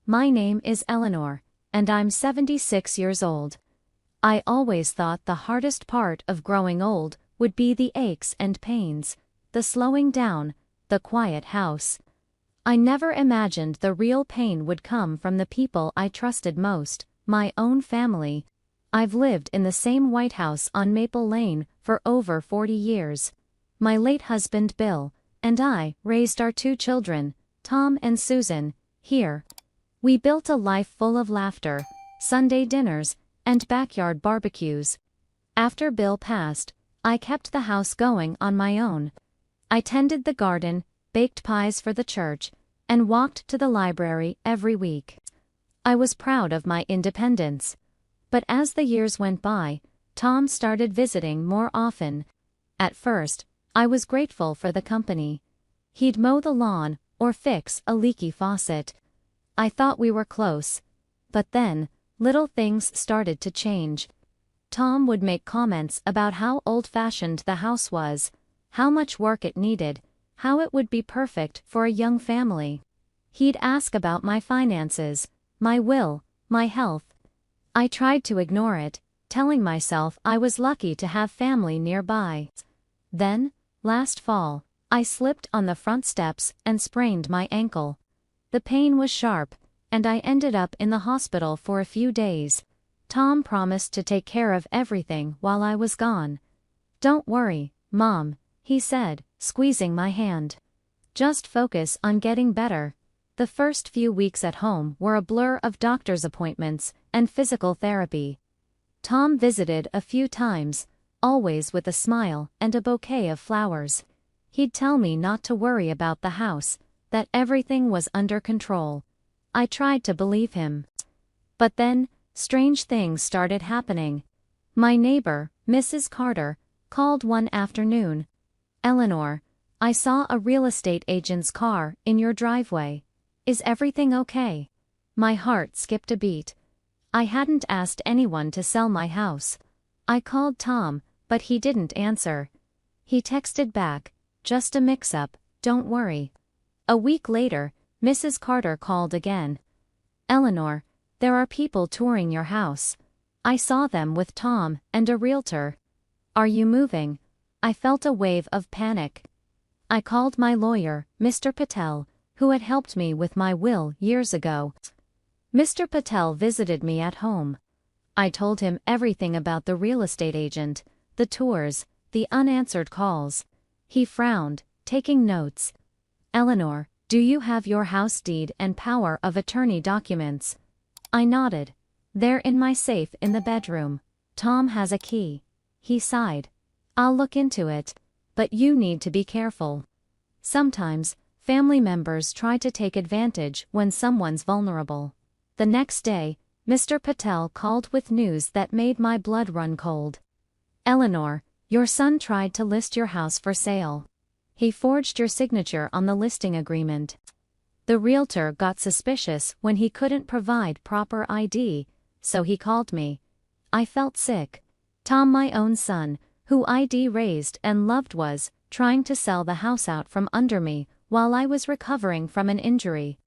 My name is Eleanor, and I'm 76 years old. I always thought the hardest part of growing old would be the aches and pains, the slowing down, the quiet house. I never imagined the real pain would come from the people I trusted most, my own family. I've lived in the same White House on Maple Lane for over 40 years. My late husband Bill and I raised our 2 children, Tom and Susan, here. We built a life full of laughter, Sunday dinners, and backyard barbecues. After Bill passed, I kept the house going on my own. I tended the garden, baked pies for the church, and walked to the library every week. I was proud of my independence. But as the years went by, Tom started visiting more often. At first, I was grateful for the company. He'd mow the lawn or fix a leaky faucet. I thought we were close. But then, little things started to change. Tom would make comments about how old-fashioned the house was, how much work it needed, how it would be perfect for a young family. He'd ask about my finances, my will, my health. I tried to ignore it, telling myself I was lucky to have family nearby. Then, last fall, I slipped on the front steps and sprained my ankle. The pain was sharp, and I ended up in the hospital for a few days. Tom promised to take care of everything while I was gone. "Don't worry, Mom," he said, squeezing my hand. "Just focus on getting better." The first few weeks at home were a blur of doctor's appointments and physical therapy. Tom visited a few times, always with a smile and a bouquet of flowers. He'd tell me not to worry about the house, that everything was under control. I tried to believe him. But then, strange things started happening. My neighbor, Mrs. Carter, called one afternoon. "Eleanor, I saw a real estate agent's car in your driveway. Is everything okay?" My heart skipped a beat. I hadn't asked anyone to sell my house. I called Tom, but he didn't answer. He texted back, "Just a mix-up, don't worry." A week later, Mrs. Carter called again. "Eleanor, there are people touring your house. I saw them with Tom and a realtor. Are you moving?" I felt a wave of panic. I called my lawyer, Mr. Patel, who had helped me with my will years ago. Mr. Patel visited me at home. I told him everything about the real estate agent, the tours, the unanswered calls. He frowned, taking notes. "Eleanor, do you have your house deed and power of attorney documents?" I nodded. "They're in my safe in the bedroom. Tom has a key." He sighed. "I'll look into it. But you need to be careful. Sometimes, family members try to take advantage when someone's vulnerable." The next day, Mr. Patel called with news that made my blood run cold. "Eleanor, your son tried to list your house for sale. He forged your signature on the listing agreement. The realtor got suspicious when he couldn't provide proper ID, so he called me." I felt sick. Tom, my own son, who I'd raised and loved, was trying to sell the house out from under me while I was recovering from an injury.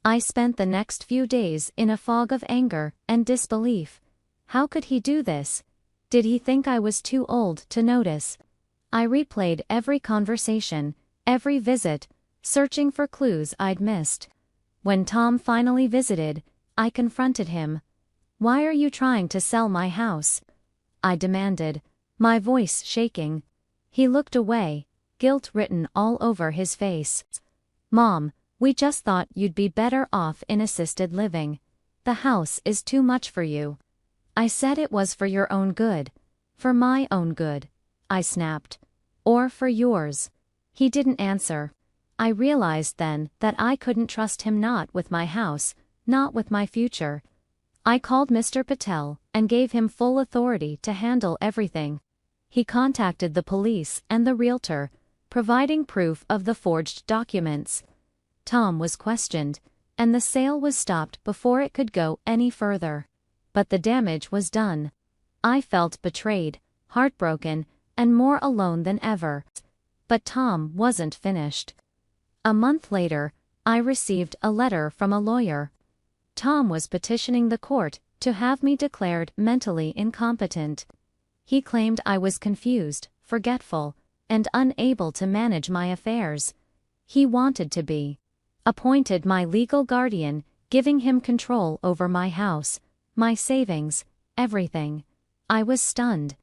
I spent the next few days in a fog of anger and disbelief. How could he do this? Did he think I was too old to notice? I replayed every conversation, every visit, searching for clues I'd missed. When Tom finally visited, I confronted him. "Why are you trying to sell my house?" I demanded, my voice shaking. He looked away, guilt written all over his face. "Mom, we just thought you'd be better off in assisted living. The house is too much for you." I said it was for your own good. "For my own good," I snapped. "Or for yours?" He didn't answer. I realized then that I couldn't trust him, not with my house, not with my future. I called Mr. Patel and gave him full authority to handle everything. He contacted the police and the realtor, providing proof of the forged documents. Tom was questioned, and the sale was stopped before it could go any further. But the damage was done. I felt betrayed, heartbroken, and more alone than ever. But Tom wasn't finished. A month later, I received a letter from a lawyer. Tom was petitioning the court to have me declared mentally incompetent. He claimed I was confused, forgetful, and unable to manage my affairs. He wanted to be appointed my legal guardian, giving him control over my house, my savings, everything. I was stunned.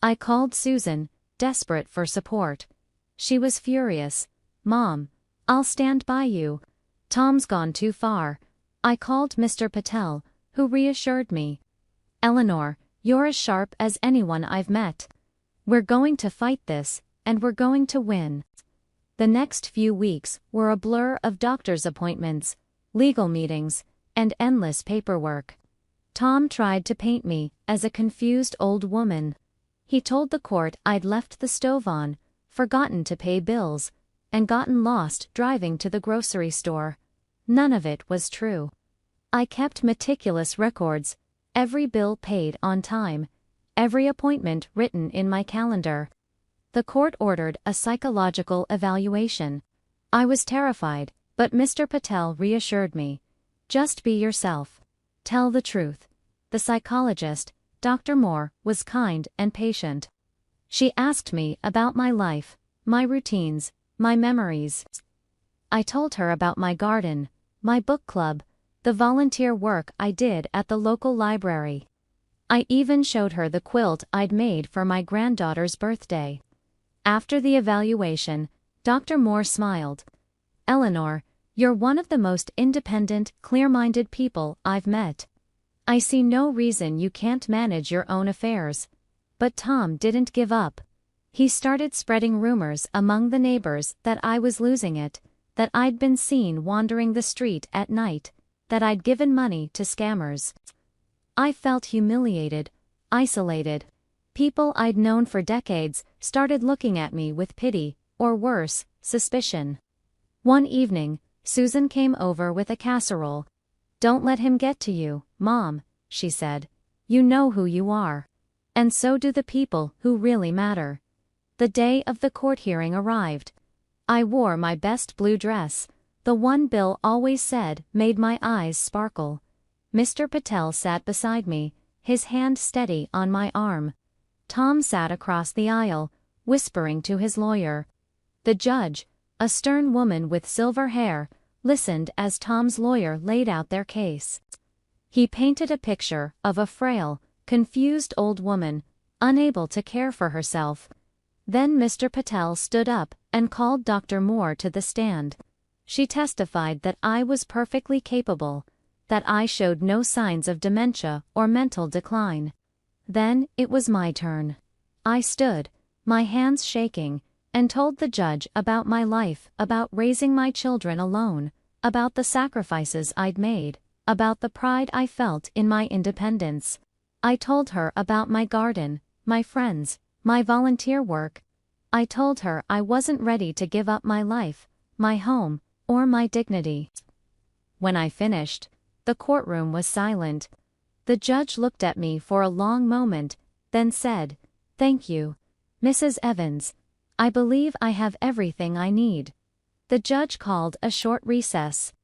I called Susan, desperate for support. She was furious. "Mom, I'll stand by you. Tom's gone too far." I called Mr. Patel, who reassured me. "Eleanor, you're as sharp as anyone I've met. We're going to fight this, and we're going to win." The next few weeks were a blur of doctor's appointments, legal meetings, and endless paperwork. Tom tried to paint me as a confused old woman. He told the court I'd left the stove on, forgotten to pay bills, and gotten lost driving to the grocery store. None of it was true. I kept meticulous records, every bill paid on time, every appointment written in my calendar. The court ordered a psychological evaluation. I was terrified, but Mr. Patel reassured me. "Just be yourself. Tell the truth." The psychologist, Dr. Moore, was kind and patient. She asked me about my life, my routines, my memories. I told her about my garden, my book club, the volunteer work I did at the local library. I even showed her the quilt I'd made for my granddaughter's birthday. After the evaluation, Dr. Moore smiled. "Eleanor, you're one of the most independent, clear-minded people I've met. I see no reason you can't manage your own affairs." But Tom didn't give up. He started spreading rumors among the neighbors that I was losing it, that I'd been seen wandering the street at night, that I'd given money to scammers. I felt humiliated, isolated. People I'd known for decades started looking at me with pity, or worse, suspicion. One evening, Susan came over with a casserole. "Don't let him get to you, Mom," she said. "You know who you are. And so do the people who really matter." The day of the court hearing arrived. I wore my best blue dress, the one Bill always said made my eyes sparkle. Mr. Patel sat beside me, his hand steady on my arm. Tom sat across the aisle, whispering to his lawyer. The judge, a stern woman with silver hair, listened as Tom's lawyer laid out their case. He painted a picture of a frail, confused old woman, unable to care for herself. Then Mr. Patel stood up and called Dr. Moore to the stand. She testified that I was perfectly capable, that I showed no signs of dementia or mental decline. Then it was my turn. I stood, my hands shaking, and told the judge about my life, about raising my children alone, about the sacrifices I'd made, about the pride I felt in my independence. I told her about my garden, my friends, my volunteer work. I told her I wasn't ready to give up my life, my home, or my dignity. When I finished, the courtroom was silent. The judge looked at me for a long moment, then said, "Thank you, Mrs. Evans. I believe I have everything I need." The judge called a short recess.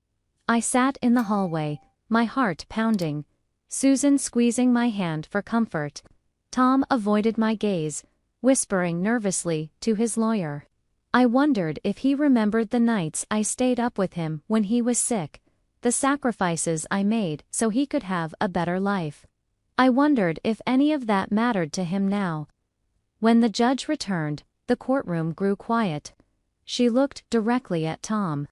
I sat in the hallway, my heart pounding, Susan squeezing my hand for comfort. Tom avoided my gaze, whispering nervously to his lawyer. I wondered if he remembered the nights I stayed up with him when he was sick, the sacrifices I made so he could have a better life. I wondered if any of that mattered to him now. When the judge returned, the courtroom grew quiet. She looked directly at Tom.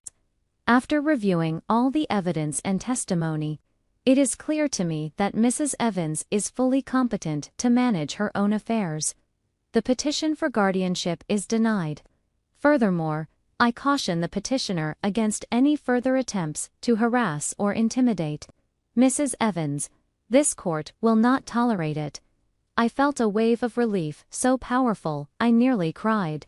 "After reviewing all the evidence and testimony, it is clear to me that Mrs. Evans is fully competent to manage her own affairs. The petition for guardianship is denied. Furthermore, I caution the petitioner against any further attempts to harass or intimidate Mrs. Evans. This court will not tolerate it." I felt a wave of relief so powerful I nearly cried.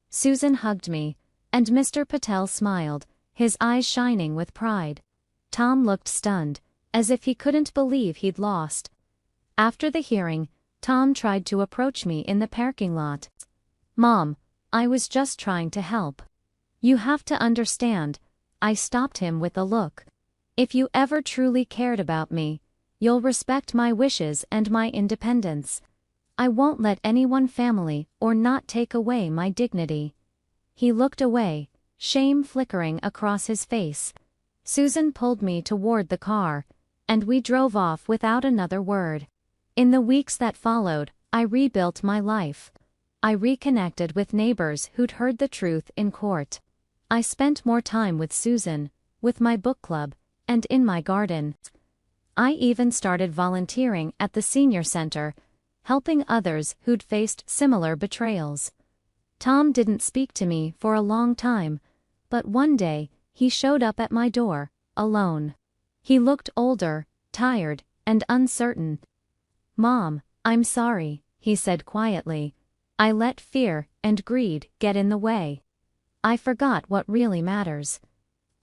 Susan hugged me, and Mr. Patel smiled, his eyes shining with pride. Tom looked stunned, as if he couldn't believe he'd lost. After the hearing, Tom tried to approach me in the parking lot. "Mom, I was just trying to help. You have to understand." I stopped him with a look. If you ever truly cared about me, you'll respect my wishes and my independence. I won't let anyone, family or not, take away my dignity." He looked away, shame flickering across his face. Susan pulled me toward the car, and we drove off without another word. In the weeks that followed, I rebuilt my life. I reconnected with neighbors who'd heard the truth in court. I spent more time with Susan, with my book club, and in my garden. I even started volunteering at the senior center, helping others who'd faced similar betrayals. Tom didn't speak to me for a long time, but one day, he showed up at my door, alone. He looked older, tired, and uncertain. "Mom, I'm sorry," he said quietly. "I let fear and greed get in the way. I forgot what really matters."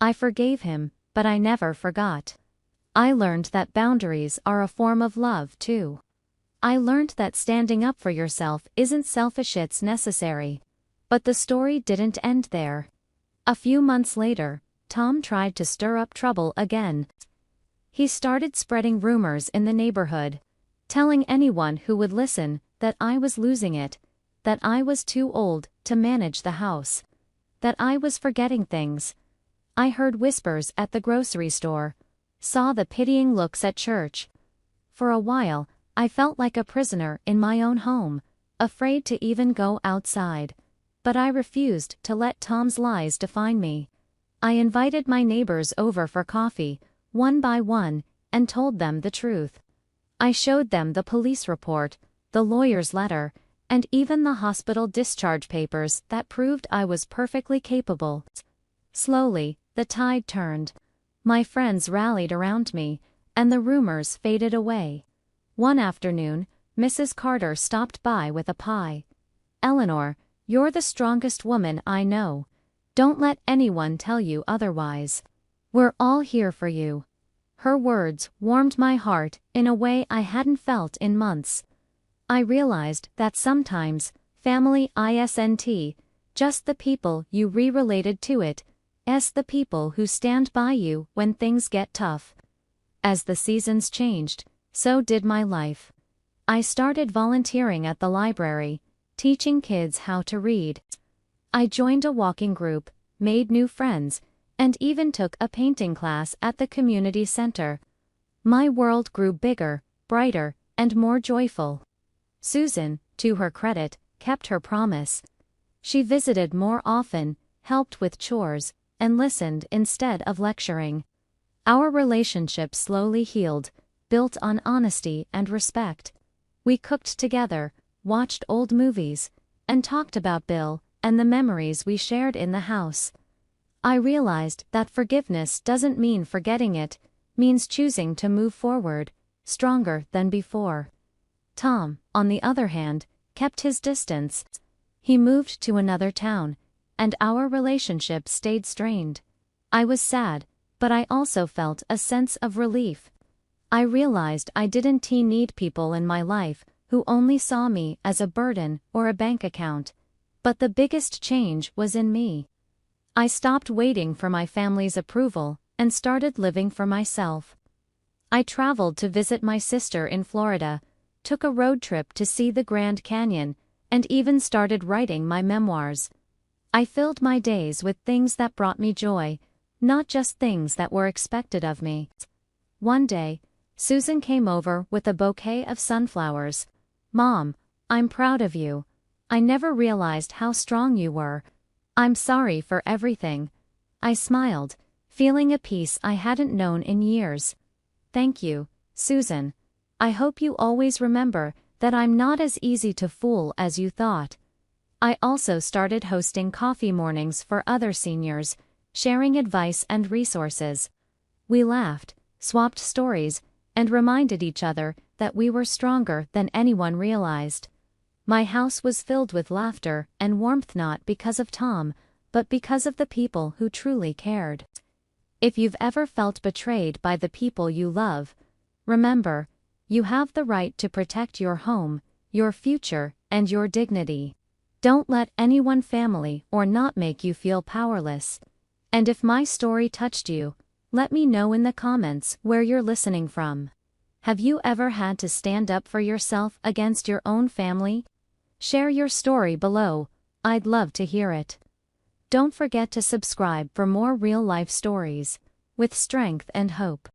I forgave him, but I never forgot. I learned that boundaries are a form of love too. I learned that standing up for yourself isn't selfish, it's necessary. But the story didn't end there. A few months later, Tom tried to stir up trouble again. He started spreading rumors in the neighborhood, telling anyone who would listen that I was losing it, that I was too old to manage the house, that I was forgetting things. I heard whispers at the grocery store, saw the pitying looks at church. For a while, I felt like a prisoner in my own home, afraid to even go outside. But I refused to let Tom's lies define me. I invited my neighbors over for coffee, one by one, and told them the truth. I showed them the police report, the lawyer's letter, and even the hospital discharge papers that proved I was perfectly capable. Slowly, the tide turned. My friends rallied around me, and the rumors faded away. One afternoon, Mrs. Carter stopped by with a pie. "Eleanor, you're the strongest woman I know. Don't let anyone tell you otherwise. We're all here for you." Her words warmed my heart in a way I hadn't felt in months. I realized that sometimes, family isn't just the people you related to it, as the people who stand by you when things get tough. As the seasons changed, so did my life. I started volunteering at the library, teaching kids how to read. I joined a walking group, made new friends, and even took a painting class at the community center. My world grew bigger, brighter, and more joyful. Susan, to her credit, kept her promise. She visited more often, helped with chores, and listened instead of lecturing. Our relationship slowly healed, built on honesty and respect. We cooked together, watched old movies, and talked about Bill and the memories we shared in the house. I realized that forgiveness doesn't mean forgetting, it means choosing to move forward, stronger than before. Tom, on the other hand, kept his distance. He moved to another town, and our relationship stayed strained. I was sad, but I also felt a sense of relief. I realized I didn't need people in my life who only saw me as a burden or a bank account. But the biggest change was in me. I stopped waiting for my family's approval and started living for myself. I traveled to visit my sister in Florida, took a road trip to see the Grand Canyon, and even started writing my memoirs. I filled my days with things that brought me joy, not just things that were expected of me. One day, Susan came over with a bouquet of sunflowers. "Mom, I'm proud of you. I never realized how strong you were. I'm sorry for everything." I smiled, feeling a peace I hadn't known in years. "Thank you, Susan. I hope you always remember that I'm not as easy to fool as you thought." I also started hosting coffee mornings for other seniors, sharing advice and resources. We laughed, swapped stories, and reminded each other that we were stronger than anyone realized. My house was filled with laughter and warmth, not because of Tom, but because of the people who truly cared. If you've ever felt betrayed by the people you love, remember, you have the right to protect your home, your future, and your dignity. Don't let anyone, family or not, make you feel powerless. And if my story touched you, Let me know in the comments where you're listening from. Have you ever had to stand up for yourself against your own family? Share your story below, I'd love to hear it. Don't forget to subscribe for more real-life stories, with strength and hope.